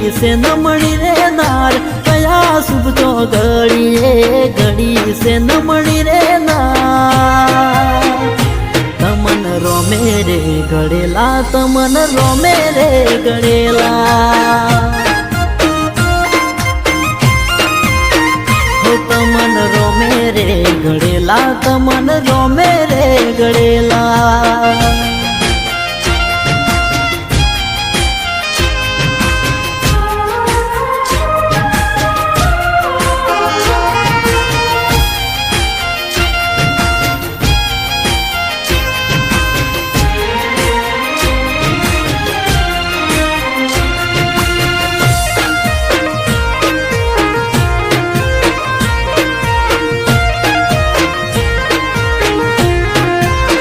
ઘડી સે નમણી રે નાર કયા શુભ તો ઘડી સે નમણી રે નાર તમન રોમે રે ઘડેલા તમન રોમે રે ઘડેલા તમન રોમે રે ઘડેલા તમન રોમે રે ઘડેલા